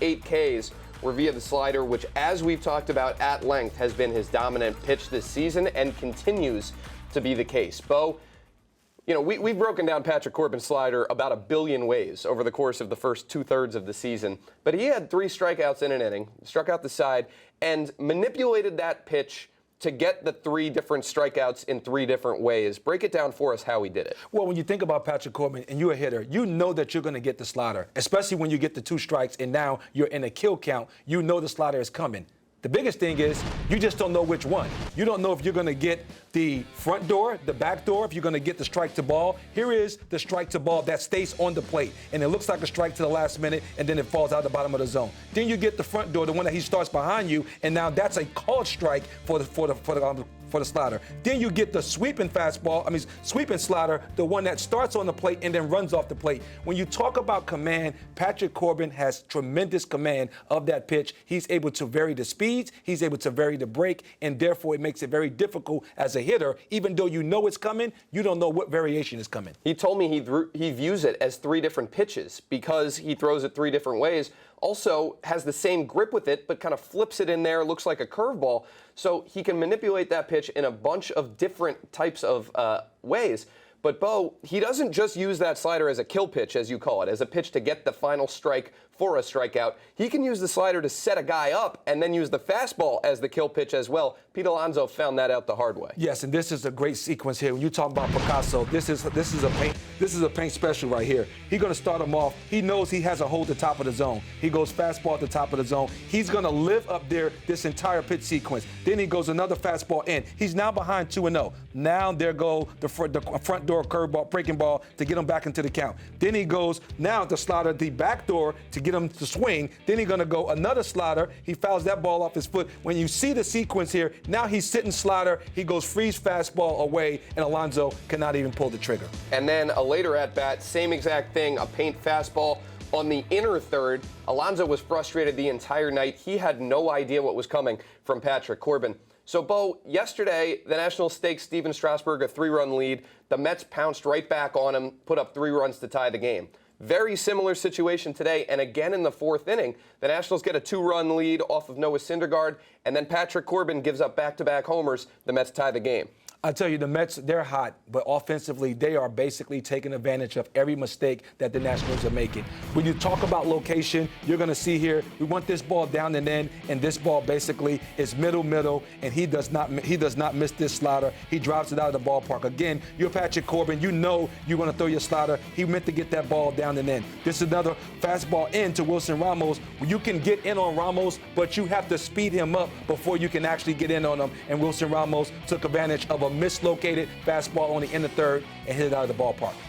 8 Ks were via the slider, which, as we've talked about at length, has been his dominant pitch this season and continues to be the case. Bo, you know, we've broken down Patrick Corbin's slider about a billion ways over the course of the first 2/3 of the season, but he had 3 strikeouts in an inning, struck out the side, and manipulated that pitch to get the 3 different strikeouts in 3 different ways. Break it down for us how he did it. Well, when you think about Patrick Corbin and you're a hitter, you know that you're going to get the slider, especially when you get the 2 strikes and now you're in a kill count. You know the slider is coming. The biggest thing is you just don't know which one. You don't know if you're going to get the front door, the back door, if you're going to get the strike to ball. Here is the strike to ball that stays on the plate, and it looks like a strike to the last minute, and then it falls out the bottom of the zone. Then you get the front door, the one that he starts behind you, and now that's a called strike for the slider. Then you get the sweeping sweeping slider, the one that starts on the plate and then runs off the plate. When you talk about command, Patrick Corbin has tremendous command of that pitch. He's able to vary the speeds, he's able to vary the break, and therefore it makes it very difficult as a hitter. Even though you know it's coming, you don't know what variation is coming. He told me he views it as 3 different pitches because he throws it 3 different ways. Also has the same grip with it, but kind of flips it in there, looks like a curveball. So he can manipulate that pitch in a bunch of different types of ways. But Bo, he doesn't just use that slider as a kill pitch, as you call it, as a pitch to get the final strike for a strikeout. He can use the slider to set a guy up and then use the fastball as the kill pitch as well. Pete Alonso found that out the hard way. Yes, and this is a great sequence here. When you talk about Picasso, this is a paint special right here. He's going to start him off. He knows he has a hole at the top of the zone. He goes fastball at the top of the zone. He's going to live up there this entire pitch sequence. Then he goes another fastball in. He's now behind 2-0. Now there go the front door curveball, breaking ball to get him back into the count. Then he goes now the slider, the back door to get him to swing. Then he's going to go another slider. He fouls that ball off his foot. When you see the sequence here, now he's sitting slider. He goes freeze fastball away, and Alonso cannot even pull the trigger. And then a later at bat, same exact thing, a paint fastball on the inner third. Alonso was frustrated the entire night. He had no idea what was coming from Patrick Corbin. So, Bo, yesterday, the Nationals staked Steven Strasburg a 3-run lead. The Mets pounced right back on him, put up 3 runs to tie the game. Very similar situation today, and again in the 4th inning, the Nationals get a 2-run lead off of Noah Syndergaard, and then Patrick Corbin gives up back-to-back homers. The Mets tie the game. I tell you, the Mets, they're hot, but offensively, they are basically taking advantage of every mistake that the Nationals are making. When you talk about location, you're going to see here, we want this ball down and in, and this ball basically is middle, and he does not miss this slider. He drives it out of the ballpark. Again, you're Patrick Corbin. You know you're going to throw your slider. He meant to get that ball down and in. This is another fastball in to Wilson Ramos. You can get in on Ramos, but you have to speed him up before you can actually get in on him, and Wilson Ramos took advantage of a mislocated fastball on the inner third and hit it out of the ballpark.